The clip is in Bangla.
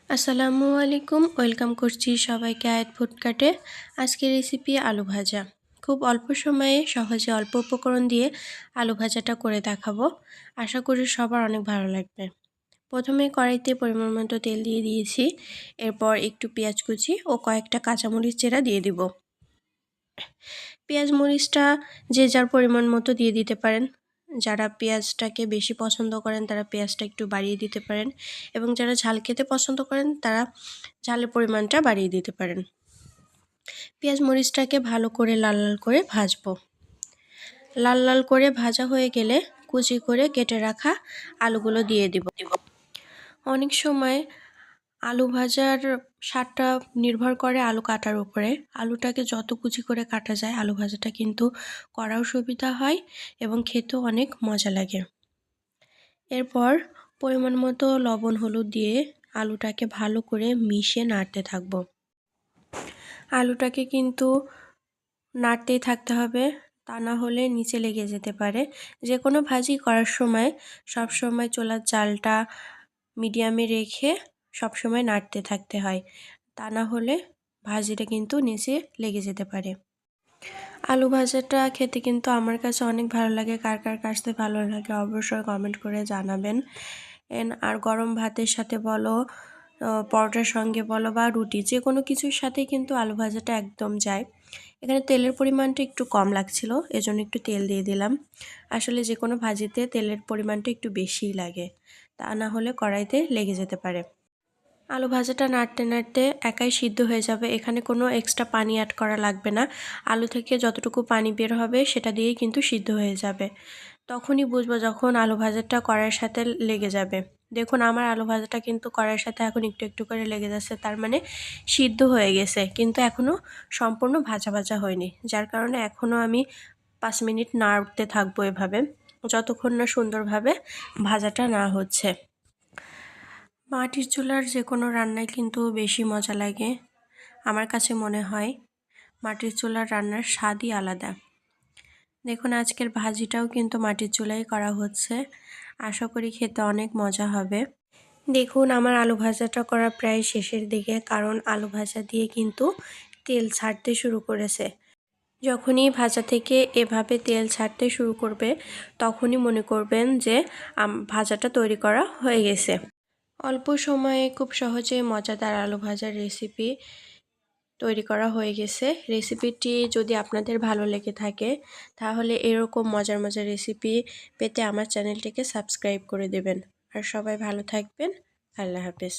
আসসালামু আলাইকুম, ওয়েলকাম করছি সবাইকে আয়াত ফুডকার্টে। আজকের রেসিপি আলু ভাজা। খুব অল্প সময়ে সহজে অল্প উপকরণ দিয়ে আলু ভাজাটা করে দেখাবো। আশা করি সবার অনেক ভালো লাগবে। প্রথমে কড়াইতে পরিমাণ মতো তেল দিয়ে দিয়েছি। এরপর একটু পেঁয়াজ কুচি ও কয়েকটা কাঁচামরিচ চেরা দিয়ে দিব। পেঁয়াজ মরিচটা যে যার পরিমাণ মতো দিয়ে দিতে পারেন। যারা পেঁয়াজটাকে বেশি পছন্দ করেন তারা পেঁয়াজটা একটু বাড়িয়ে দিতে পারেন, এবং যারা ঝাল খেতে পছন্দ করেন তারা ঝালের পরিমাণটা বাড়িয়ে দিতে পারেন। পেঁয়াজ মরিচটাকে ভালো করে লাল লাল করে ভাজবো। লাল লাল করে ভাজা হয়ে গেলে কুচি করে কেটে রাখা আলুগুলো দিয়ে দিব। অনেক সময় আলু ভাজার স্বাদটা নির্ভর করে আলু কাটার উপরে। আলুটাকে যত কুচি করে কাটা যায় আলু ভাজাটা কিন্তু করাও সুবিধা হয় এবং খেতেও অনেক মজা লাগে। এরপর পরিমাণ মতো লবণ হলুদ দিয়ে আলুটাকে ভালো করে মিশিয়ে নাড়তে থাকব। আলুটাকে কিন্তু নাড়তেই থাকতে হবে, তা না হলে নিচে লেগে যেতে পারে। যে কোনো ভাজি করার সময় সবসময় চুলার জালটা মিডিয়ামে রেখে সবসময় নাড়তে থাকতে হয়, তা না হলে ভাজিটা কিন্তু নিচে লেগে যেতে পারে। আলু ভাজাটা খেতে কিন্তু আমার কাছে অনেক ভালো লাগে। কার কার কাছে ভালো লাগে অবশ্যই কমেন্ট করে জানাবেন। আর গরম ভাতের সাথে বলো, পরোটার সঙ্গে বলো বা রুটি, যে কোনো কিছুর সাথেই কিন্তু আলু ভাজাটা একদম যায়। এখানে তেলের পরিমাণটা একটু কম লাগছিল, এজন্য একটু তেল দিয়ে দিলাম। আসলে যে কোনো ভাজিতে তেলের পরিমাণটা একটু বেশিই লাগে, তা না হলে কড়াইতে লেগে যেতে পারে। আলু ভাজাটা নাড়তে নাড়তে একাই সিদ্ধ হয়ে যাবে, এখানে কোনো এক্সট্রা পানি অ্যাড করা লাগবে না। আলু থেকে যতটুকু পানি বের হবে সেটা দিয়েই কিন্তু সিদ্ধ হয়ে যাবে। তখনই বুঝবো যখন আলু ভাজাটা কড়াইয়ের সাথে লেগে যাবে। দেখুন আমার আলু ভাজাটা কিন্তু কড়াইয়ের সাথে এখন একটু একটু করে লেগে যাচ্ছে, তার মানে সিদ্ধ হয়ে গেছে, কিন্তু এখনও সম্পূর্ণ ভাজা ভাজা হয়নি। যার কারণে এখনও আমি 5 মিনিট নাড়তে থাকবো এভাবে, যতক্ষণ না সুন্দরভাবে ভাজাটা না হচ্ছে। মাটির চুলার যে কোনো রান্নাই কিন্তু বেশি মজা লাগে। আমার কাছে মনে হয় মাটির চুলার রান্নার স্বাদই আলাদা। দেখুন আজকের ভাজিটাও কিন্তু মাটির চুলায় করা হচ্ছে। আশা করি খেতে অনেক মজা হবে। দেখুন আমার আলু ভাজাটা করা প্রায় শেষের দিকে, কারণ আলু ভাজা দিয়ে কিন্তু তেল ছাড়তে শুরু করেছে। যখনই ভাজা থেকে এভাবে তেল ছাড়তে শুরু করবে তখনই মনে করবেন যে ভাজাটা তৈরি করা হয়ে গেছে। অল্প সময়ে খুব সহজে মজাদার আলু ভাজার রেসিপি তৈরি করা হয়ে গেছে। রেসিপিটি যদি আপনাদের ভালো লেগে থাকে তাহলে এরকম মজার মজার রেসিপি পেতে আমার চ্যানেলটিকে সাবস্ক্রাইব করে দেবেন। আর সবাই ভালো থাকবেন। আল্লাহ হাফেজ।